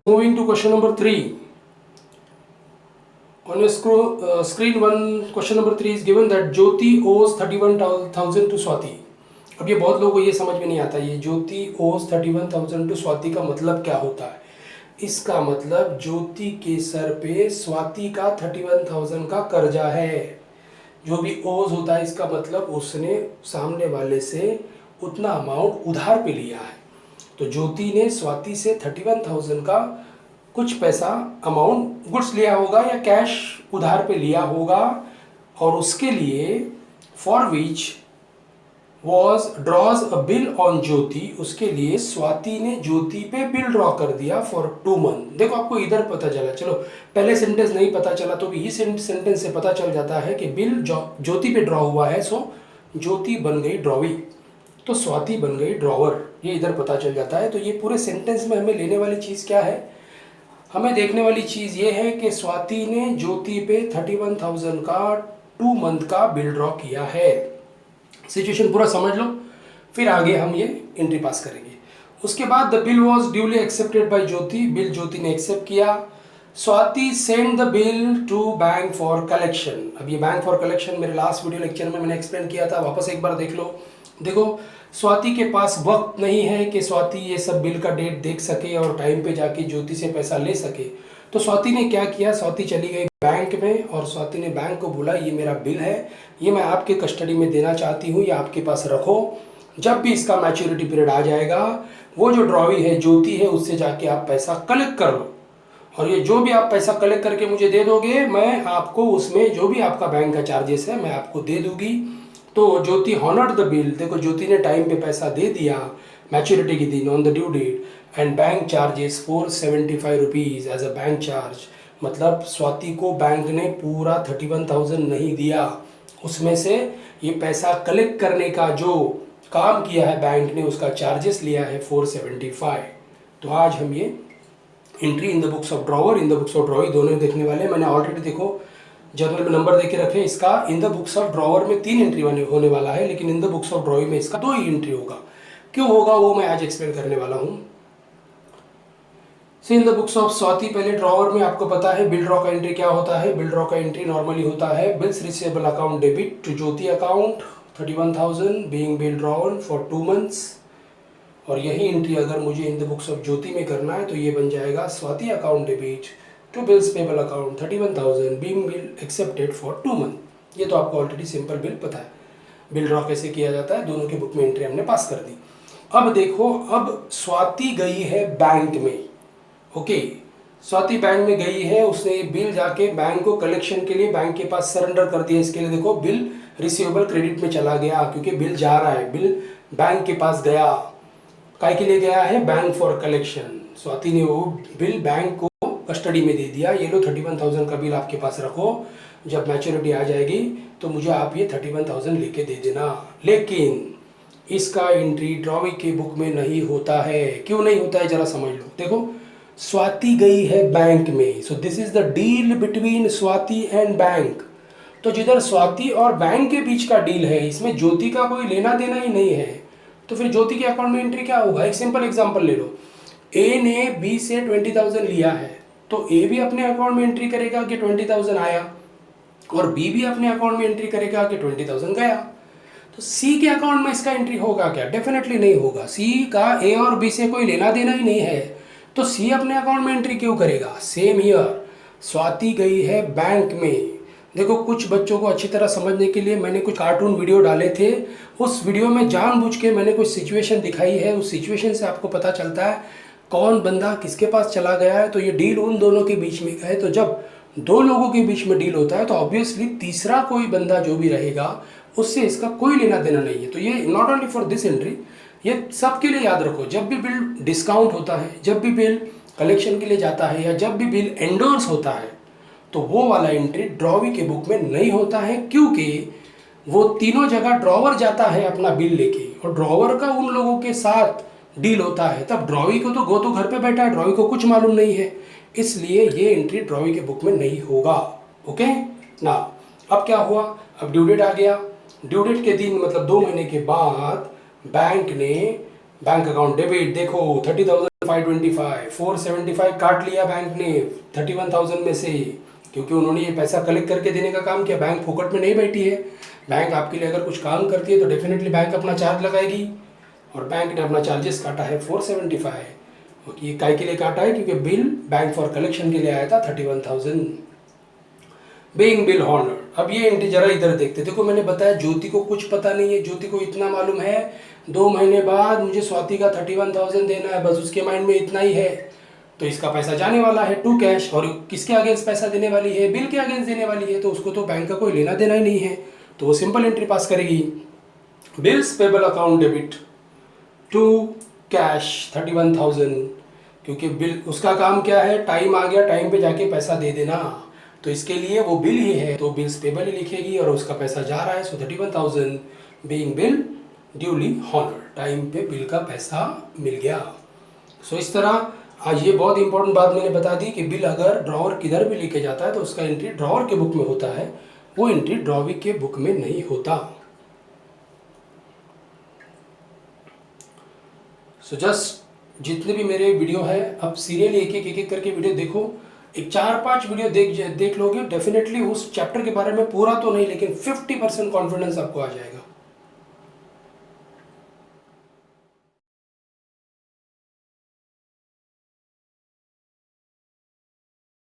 Moving to question number 3. On your screen one, question number 3 is given that Jyoti owes 31,000 to Swati. अब ये बहुत लोगों को ये समझ में नहीं आता, ये ज्योति owes 31,000 to स्वाति का मतलब क्या होता है। इसका मतलब ज्योति के सर पे स्वाति का 31,000 का कर्जा है। जो भी ओज होता है इसका मतलब उसने सामने वाले से उतना अमाउंट उधार पे लिया है। तो ज्योति ने स्वाति से 31,000 का कुछ पैसा अमाउंट गुड्स लिया होगा या कैश उधार पे लिया होगा, और उसके लिए for which was draws a bill on Jyoti, उसके लिए स्वाति ने ज्योति पे बिल ड्रॉ कर दिया फॉर 2 मंथ। देखो आपको इधर पता चला, चलो पहले सेंटेंस नहीं पता चला तो भी इस सेंटेंस से पता चल जाता है कि बिल ज्योति पे ड्रॉ हुआ है, सो ज्योति बन गई ड्रॉवी तो स्वाति बन गई ड्रॉवर, ये इधर पता चल जाता है। तो ये पूरे सेंटेंस में हमें लेने वाली चीज़ क्या है, हमें देखने वाली चीज़ ये है कि स्वाति ने ज्योति पे 31,000 का 2 मंथ का बिल ड्रॉ किया है। सिचुएशन पूरा समझ लो, फिर आगे हम ये एंट्री पास करेंगे। उसके बाद the bill was duly accepted by Jyoti, bill Jyoti ने एक्सेप्ट किया। Swati send the bill to bank for collection. अब ये बैंक फॉर कलेक्शन मेरे लास्ट वीडियो लेक्चर में मैंने एक्सप्लेन किया था, वापस एक बार देख लो। देखो स्वाति के पास वक्त नहीं है कि स्वाति ये सब बिल का डेट देख सके और टाइम पे जाके ज्योति से पैसा ले सके। तो स्वाति ने क्या किया, स्वाति चली गई बैंक में और स्वाति ने बैंक को बोला ये मेरा बिल है, ये मैं आपके कस्टडी में देना चाहती हूँ, ये आपके पास रखो, जब भी इसका मैच्योरिटी पीरियड आ जाएगा वो जो ड्रॉवी है ज्योति है उससे जाके आप पैसा कलेक्ट कर लो, और ये जो भी आप पैसा कलेक्ट करके मुझे दे दोगे मैं आपको उसमें जो भी आपका बैंक का चार्जेस है मैं आपको दे दूंगी। तो ज्योति हॉनर्ड द बिल, देखो ज्योति ने टाइम पे पैसा दे दिया मैच्योरिटी के दिन on the due date, and bank charges 475 rupees as a bank charge. मतलब स्वाति को बैंक ने पूरा 31,000 नहीं दिया, उसमें से ये पैसा कलेक्ट करने का जो काम किया है बैंक ने उसका चार्जेस लिया है 475। तो आज हम ये entry in the books of drawer, in the books of drawing दोनों देखने वाले हैं। मैंने ऑलरेडी देखो जर्नल में नंबर देके रखे, इसका इन द बुक्स ऑफ ड्रॉवर में 3 एंट्री होने वाला है, लेकिन इन द बुक्स ऑफ ड्रॉइंग में इसका 2 ही एंट्री होगा। क्यों होगा वो मैं आज एक्सप्लेन करने वाला हूँ। See in the books of Swati, पहले ड्रॉवर में आपको पता है बिल ड्रॉ का एंट्री क्या होता है। बिल ड्रॉ का एंट्री नॉर्मली होता है bills receivable account debit to Jyoti account 31,000 being bill drawn for 2 months, और यही एंट्री अगर मुझे in the books of Jyoti में करना है तो ये बन जाएगा Swati account debit to bills payable account 31,000 being bill accepted for 2 month. ये तो आपको ऑलरेडी सिंपल बिल पता है, बिल ड्रॉ कैसे किया जाता है, दोनों की बुक में एंट्री हमने पास कर दी। अब देखो, अब स्वाति गई है बैंक में, ओके स्वाति बैंक में गई है, उसने बिल जाके बैंक को कलेक्शन के लिए बैंक के पास सरेंडर कर दिया। इसके लिए देखो बिल रिसीवेबल क्रेडिट में चला गया क्योंकि बिल जा रहा है, बिल बैंक के पास गया, काय के लिए गया है, बैंक फॉर कलेक्शन। स्वाति ने वो बिल बैंक को कस्टडी में दे दिया, ये लो 31,000 का बिल आपके पास रखो, जब मैच्योरिटी आ जाएगी तो मुझे आप ये 31,000 लेके दे देना। लेकिन इसका एंट्री ड्रॉवी के बुक में नहीं होता है। क्यों नहीं होता है जरा समझ लो। देखो स्वाति गई है बैंक में, so this is the deal between Swati and bank. तो जिधर स्वाति और बैंक के बीच का डील है इसमें ज्योति का कोई लेना देना ही नहीं है, तो फिर ज्योति के अकाउंट में एंट्री क्या होगा। एक सिंपल एग्जांपल ले लो, ए ने बी से 20,000 लिया है तो ए भी अपने अकाउंट में एंट्री करेगा कि 20,000 आया, और बी भी अपने अकाउंट में एंट्री करेगा कि 20,000 गया। तो सी के अकाउंट में इसका एंट्री होगा क्या, डेफिनेटली नहीं होगा। सी का ए और बी से कोई लेना देना ही नहीं है, तो सी अपने अकाउंट में एंट्री क्यों करेगा। सेम हियर, स्वाति गई है बैंक में। देखो कुछ बच्चों को अच्छी तरह समझने के लिए मैंने कुछ कार्टून वीडियो डाले थे, उस वीडियो में जानबूझ के मैंने कुछ सिचुएशन दिखाई है, उस सिचुएशन से आपको पता चलता है कौन बंदा किसके पास चला गया है। तो ये डील उन दोनों के बीच में है, तो जब 2 लोगों के बीच में डील होता है तो ऑब्वियसली तीसरा कोई बंदा जो भी रहेगा उससे इसका कोई लेना देना नहीं है। तो ये not only for this entry, ये सबके लिए याद रखो, जब भी बिल डिस्काउंट होता है, जब भी बिल कलेक्शन के लिए जाता है, या जब भी बिल एंडोर्स होता है, तो वो वाला एंट्री ड्रॉवी के बुक में नहीं होता है, क्योंकि वो तीनों जगह ड्रॉवर जाता है अपना बिल लेके, और ड्रॉवर का उन लोगों के साथ डील होता है। तब ड्रॉवी को तो घर पे बैठा है, ड्रॉवी को कुछ मालूम नहीं है, इसलिए ये एंट्री ड्रॉवी के बुक में नहीं होगा। ओके ना, अब क्या हुआ, अब ड्यू डेट आ गया। ड्यू डेट के दिन मतलब 2 महीने के बाद बैंक ने बैंक अकाउंट डेबिट, देखो 30,525, 475 काट लिया बैंक ने 31,000 में से, क्योंकि उन्होंने ये पैसा कलेक्ट करके देने का काम किया। बैंक फोकट में नहीं बैठी है, बैंक आपके लिए अगर कुछ काम करती है तो डेफिनेटली बैंक अपना चार्ज लगाएगी, और बैंक ने अपना चार्जेस काटा है 475। ये काय के लिए काटा है? क्योंकि बिल बैंक फॉर कलेक्शन के लिए आया था 31,000। Being bill honour. अब ये जरा इधर देखते, देखो मैंने बताया ज्योति को कुछ पता नहीं है, ज्योति को इतना मालूम है 2 महीने बाद मुझे स्वाति का 31,000 देना है, बस उसके माइंड में इतना ही है। तो इसका पैसा जाने वाला है टू कैश, और किसके अगेंस्ट पैसा देने वाली है? बिल के अगेंस्ट देने वाली है, तो उसको तो बैंक का कोई लेना देना ही नहीं है, तो वो सिंपल एंट्री पास करेगी। Bills payable account debit to cash 31,000, क्योंकि बिल उसका काम क्या है? टाइम आ गया, टाइम पे जाके पैसा दे देना, तो इसके लिए वो बिल ही है, तो बिल्स पेबल ही लिखेगी और उसका पैसा जा रहा है। So 31,000 being bill duly honour, time पे बिल का पैसा मिल गया। सो इस तरह आज ये बहुत इंपॉर्टेंट बात मैंने बता दी कि बिल अगर ड्रॉवर किधर भी लेके जाता है तो उसका एंट्री ड्रॉवर के बुक में होता है, वो एंट्री ड्रॉविंग के बुक में नहीं होता। सो जस्ट जितने भी मेरे वीडियो है, अब सीरियली एक एक करके वीडियो देखो, एक 4-5 वीडियो देख लोगे, डेफिनेटली उस चैप्टर के बारे में पूरा तो नहीं लेकिन 50% कॉन्फिडेंस आपको आ जाएगा।